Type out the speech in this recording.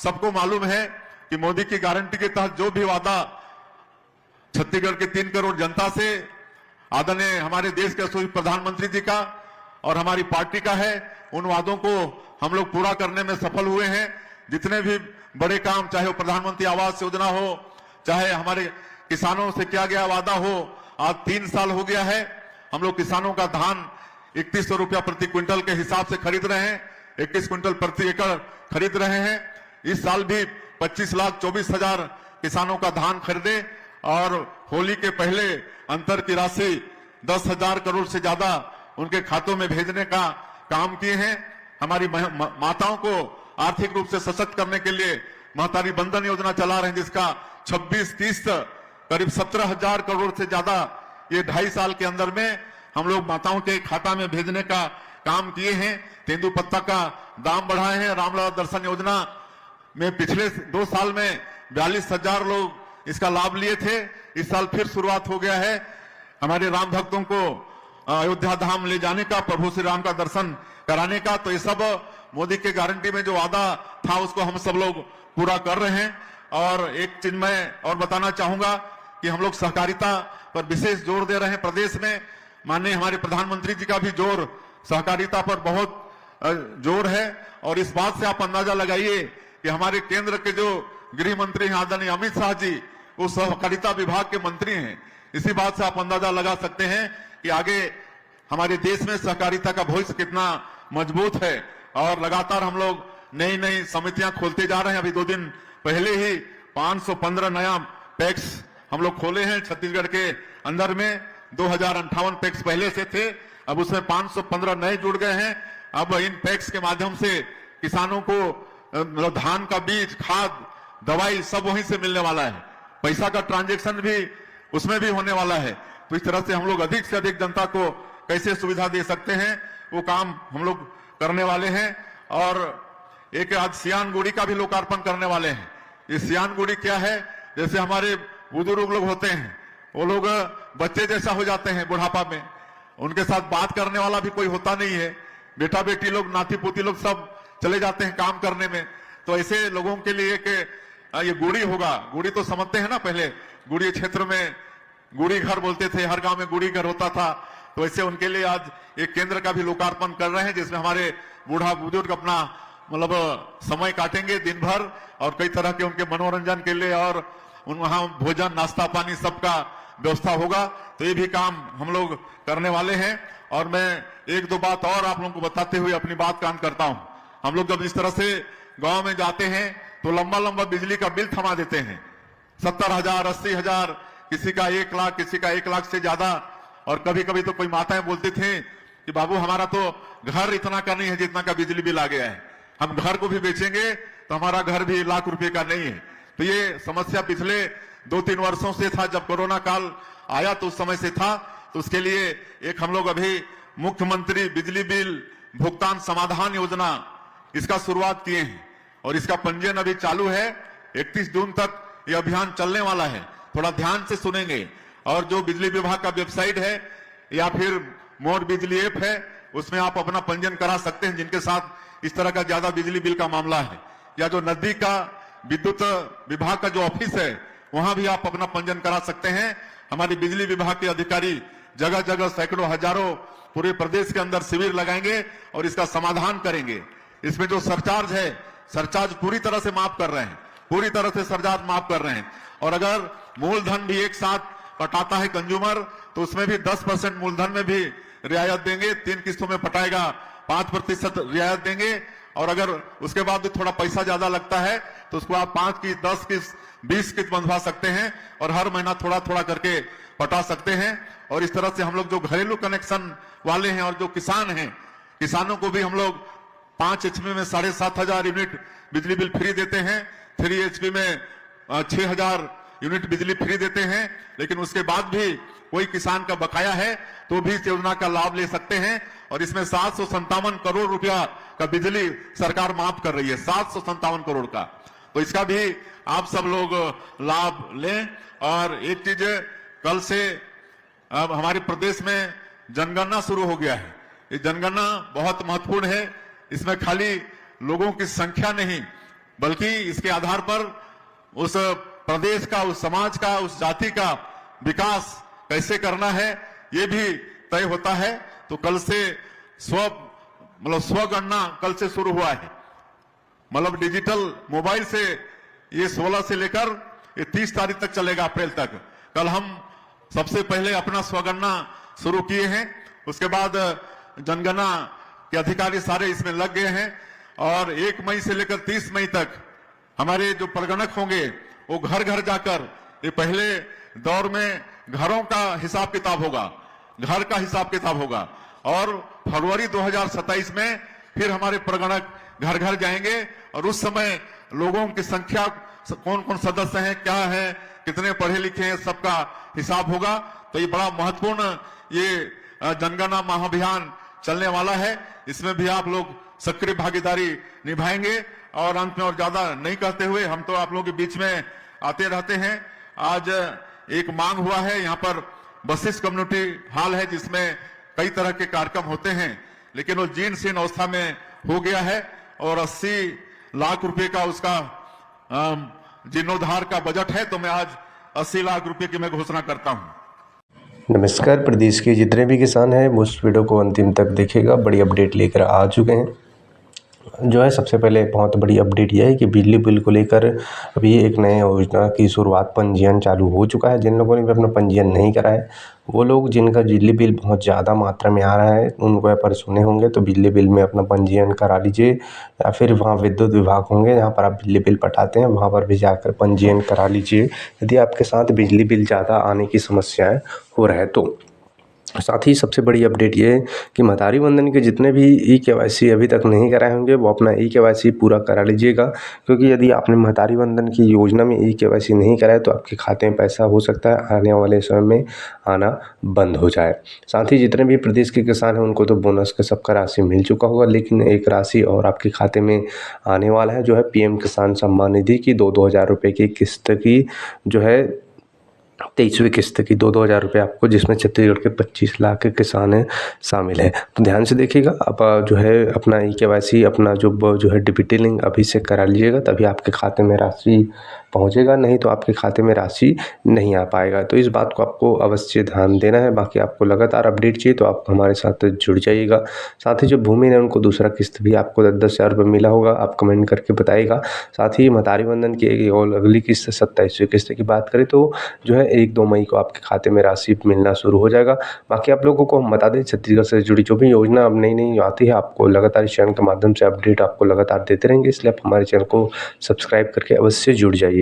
सबको मालूम है कि मोदी की गारंटी के तहत जो भी वादा छत्तीसगढ़ के 3 करोड़ जनता से, आदरणीय हमारे देश के यशस्वी प्रधानमंत्री जी का और हमारी पार्टी का है, उन वादों को हम लोग पूरा करने में सफल हुए हैं। जितने भी बड़े काम, चाहे वो प्रधानमंत्री आवास योजना हो, चाहे हमारे किसानों से किया गया वादा हो, आज 3 साल हो गया है। हम लोग किसानों का धान 3100 रुपया प्रति क्विंटल के हिसाब से खरीद रहे हैं, 21 क्विंटल प्रति एकड़ खरीद रहे हैं। इस साल भी 25,24,000 किसानों का धान खरीदे और होली के पहले अंतर की राशि 10,000 करोड़ से ज्यादा उनके खातों में भेजने का काम किए हैं। हमारी माताओं को आर्थिक रूप से सशक्त करने के लिए महतारी बंधन योजना चला रहे हैं, जिसका 26 किस्त करीब 17,000 करोड़ से ज्यादा ये 2.5 साल के अंदर में हम लोग माताओं के खाता में भेजने का काम किए हैं। तेंदुपत्ता का दाम बढ़ाए हैं। रामलला दर्शन योजना में पिछले 2 साल में 42,000 लोग इसका लाभ लिए थे। इस साल फिर शुरुआत हो गया है हमारे राम भक्तों को अयोध्या धाम ले जाने का, प्रभु श्री राम का दर्शन कराने का। तो ये सब मोदी के गारंटी में जो वादा था उसको हम सब लोग पूरा कर रहे हैं। और एक चीज मैं और बताना चाहूंगा कि हम लोग सहकारिता पर विशेष जोर दे रहे हैं प्रदेश में। माननीय हमारे प्रधानमंत्री जी का भी जोर सहकारिता पर बहुत जोर है। और इस बात से आप अंदाजा लगाइए कि हमारे केंद्र के जो गृह मंत्री हैं आदरणीय अमित शाह जी, वो सहकारिता विभाग के मंत्री हैं। इसी बात से आप अंदाजा लगा सकते हैं कि आगे हमारे देश में सहकारिता का भविष्य कितना मजबूत है। और लगातार हम लोग नई नई समितियां खोलते जा रहे हैं। अभी 2 दिन पहले ही 515 नया पैक्स हम लोग खोले हैं छत्तीसगढ़ के अंदर में। 2058 पैक्स पहले से थे, अब उसमें 515 नए जुड़ गए हैं। अब इन पैक्स के माध्यम से किसानों को धान का बीज, खाद, दवाई सब वहीं से मिलने वाला है। पैसा का ट्रांजैक्शन भी उसमें भी होने वाला है। तो इस तरह से हम लोग अधिक से अधिक जनता को कैसे सुविधा दे सकते हैं वो काम हम लोग करने वाले हैं। और एक आज सियान गुड़ी का भी लोकार्पण करने वाले हैं। ये सियान गुड़ी क्या है? जैसे हमारे बुजुर्ग लोग होते हैं, वो लोग बच्चे जैसा हो जाते हैं बुढ़ापा में, उनके साथ बात करने वाला भी कोई होता नहीं है। बेटा बेटी लोग, नाती पोती लोग सब चले जाते हैं काम करने में। तो ऐसे लोगों के लिए कि ये गुड़ी होगा, गुड़ी तो समझते हैं ना, पहले गुड़ी क्षेत्र में गुड़ी घर बोलते थे, हर गांव में गुड़ी घर होता था। तो ऐसे उनके लिए आज एक केंद्र का भी लोकार्पण कर रहे हैं, जिसमें हमारे बूढ़ा बुजुर्ग अपना मतलब समय काटेंगे दिन भर और कई तरह के उनके मनोरंजन के लिए, और वहां भोजन, नाश्ता पानी सबका व्यवस्था होगा। तो ये भी काम हम लोग करने वाले हैं। और मैं 1-2 बात और आप लोगों को बताते हुए अपनी बात का अंत करता हूं। हम लोग जब इस तरह से गांव में जाते हैं तो लंबा लंबा बिजली का बिल थमा देते हैं, 70,000, 80,000, किसी का 1 लाख, किसी का 1 लाख से ज्यादा। और कभी कभी तो कोई माताएं बोलती थी कि बाबू हमारा तो घर इतना का नहीं है जितना का बिजली बिल आ गया है, हम घर को भी बेचेंगे तो हमारा घर भी 1 लाख रुपए का नहीं है। तो ये समस्या पिछले 2-3 वर्षों से था। जब कोरोना काल आया तो उस समय से था। तो उसके लिए एक हम लोग अभी मुख्यमंत्री बिजली बिल भुगतान समाधान योजना, इसका शुरुआत किए हैं और इसका पंजीयन अभी चालू है। 31 जून तक ये अभियान चलने वाला है। थोड़ा ध्यान से सुनेंगे। और जो बिजली विभाग का वेबसाइट है या फिर मोर बिजली ऐप है, उसमें आप अपना पंजीयन करा सकते हैं जिनके साथ इस तरह का ज्यादा बिजली बिल का मामला है। या जो नजदीक का विद्युत विभाग का जो ऑफिस है वहां भी आप अपना पंजीयन करा सकते हैं। हमारे बिजली विभाग के अधिकारी जगह जगह सैकड़ों हजारों पूरे प्रदेश के अंदर शिविर लगाएंगे और इसका समाधान करेंगे। इसमें जो सरचार्ज है, सरचार्ज पूरी तरह से माफ कर रहे हैं, पूरी तरह से सरचार्ज माफ कर रहे हैं। और अगर मूलधन भी एक साथ पटाता है कंज्यूमर तो उसमें भी 10% मूलधन में भी रियायत देंगे। 3 किस्तों में पटाएगा 5% रियायत देंगे। और अगर उसके बाद थोड़ा पैसा ज्यादा लगता है तो उसको आप 5 किस्त, 10 किस्त, 20 किस्त बंधवा सकते हैं और हर महीना थोड़ा थोड़ा करके पटा सकते हैं। और इस तरह से हम लोग जो घरेलू कनेक्शन वाले हैं और जो किसान हैं, किसानों को भी हम लोग 5 HP में 7,500 यूनिट बिजली बिल फ्री देते हैं, 3 HP में 6,000 यूनिट बिजली फ्री देते हैं। लेकिन उसके बाद भी कोई किसान का बकाया है तो भी इस योजना का लाभ ले सकते हैं। और इसमें 757 करोड़ रुपया का बिजली सरकार माफ कर रही है, 757 करोड़ का। तो इसका भी आप सब लोग लाभ लें। और एक चीज, कल से अब हमारे प्रदेश में जनगणना शुरू हो गया है। ये जनगणना बहुत महत्वपूर्ण है। इसमें खाली लोगों की संख्या नहीं, बल्कि इसके आधार पर उस प्रदेश का, उस समाज का, उस जाति का विकास कैसे करना है ये भी तय होता है। तो कल से स्वगणना कल से शुरू हुआ है। मतलब डिजिटल मोबाइल से ये 16 से लेकर ये 30 तारीख तक चलेगा, अप्रैल तक। कल हम सबसे पहले अपना स्वगणना शुरू किए हैं, उसके बाद जनगणना के अधिकारी सारे इसमें लग गए हैं और 1 मई से लेकर 30 मई तक हमारे जो प्रगणक होंगे वो घर घर जाकर, ये पहले दौर में घरों का हिसाब किताब होगा, घर का हिसाब किताब होगा, और फरवरी 2027 में फिर हमारे प्रगणक घर घर जाएंगे और उस समय लोगों की संख्या, कौन कौन सदस्य हैं, क्या है, कितने पढ़े लिखे हैं, सबका हिसाब होगा। तो ये बड़ा महत्वपूर्ण ये जनगणना महाअभियान चलने वाला है। इसमें भी आप लोग सक्रिय भागीदारी निभाएंगे। और अंत में और ज्यादा नहीं कहते हुए, हम तो आप लोगों के बीच में आते रहते हैं। आज एक मांग हुआ है, यहाँ पर वशिष्ठ कम्युनिटी हॉल है जिसमें कई तरह के कार्यक्रम होते हैं, लेकिन वो जीर्ण शीर्ण अवस्था में हो गया है और 80 लाख रुपए का उसका जीर्णोद्धार का बजट है। तो मैं आज 80 लाख रुपए की मैं घोषणा करता हूं। नमस्कार, प्रदेश के जितने भी किसान हैं वो इस वीडियो को अंतिम तक देखिएगा। बड़ी अपडेट लेकर आ चुके हैं। जो है सबसे पहले बहुत बड़ी अपडेट यह है कि बिजली बिल को लेकर अभी एक नए योजना की शुरुआत, पंजीयन चालू हो चुका है। जिन लोगों ने भी अपना पंजीयन नहीं करा है, वो लोग जिनका बिजली बिल बहुत ज़्यादा मात्रा में आ रहा है, उनको यहाँ पर सुने होंगे तो बिजली बिल में अपना पंजीयन करा लीजिए, या फिर वहाँ विद्युत विभाग होंगे जहाँ पर आप बिजली बिल पटाते हैं, वहाँ पर भी जाकर पंजीयन करा लीजिए यदि आपके साथ बिजली बिल ज़्यादा आने की समस्याएँ हो रहा है तो। साथ ही सबसे बड़ी अपडेट ये है कि महतारी वंदन के जितने भी ई-केवाईसी अभी तक नहीं कराए होंगे वो अपना ई-केवाईसी पूरा करा लीजिएगा, क्योंकि यदि आपने महतारी वंदन की योजना में ई-केवाईसी नहीं कराया तो आपके खाते में पैसा हो सकता है आने वाले समय में आना बंद हो जाए। साथ ही जितने भी प्रदेश के किसान हैं उनको तो बोनस का सबका राशि मिल चुका होगा, लेकिन एक राशि और आपके खाते में आने वाला है, जो है पीएम किसान सम्मान निधि की 2-2 हज़ार रुपये की किस्त की, जो है 23वीं किस्त की 2-2 हज़ार रुपये आपको, जिसमें छत्तीसगढ़ के 25 लाख के किसान हैं शामिल हैं। तो ध्यान से देखिएगा, आप जो है अपना ई-केवाईसी अपना जो है डीबीटी लिंक अभी से करा लीजिएगा, तभी आपके खाते में राशि पहुंचेगा, नहीं तो आपके खाते में राशि नहीं आ पाएगा। तो इस बात को आपको अवश्य ध्यान देना है। बाकी आपको लगातार अपडेट चाहिए तो आप हमारे साथ जुड़ जाइएगा। साथ ही जो भूमि है उनको दूसरा किस्त भी आपको 10-10 हज़ार रुपये मिला होगा, आप कमेंट करके बताइएगा। साथ ही महतारी वंदन की एक और अगली किस्त 27वीं किस्त की बात करें तो जो है 1-2 मई को आपके खाते में राशि मिलना शुरू हो जाएगा। बाकी आप लोगों को हम बता दें, छत्तीसगढ़ से जुड़ी जो भी योजना अब नई आती है आपको लगातार इस चैनल के माध्यम से अपडेट आपको लगातार देते रहेंगे, इसलिए आप हमारे चैनल को सब्सक्राइब करके अवश्य जुड़ जाइए।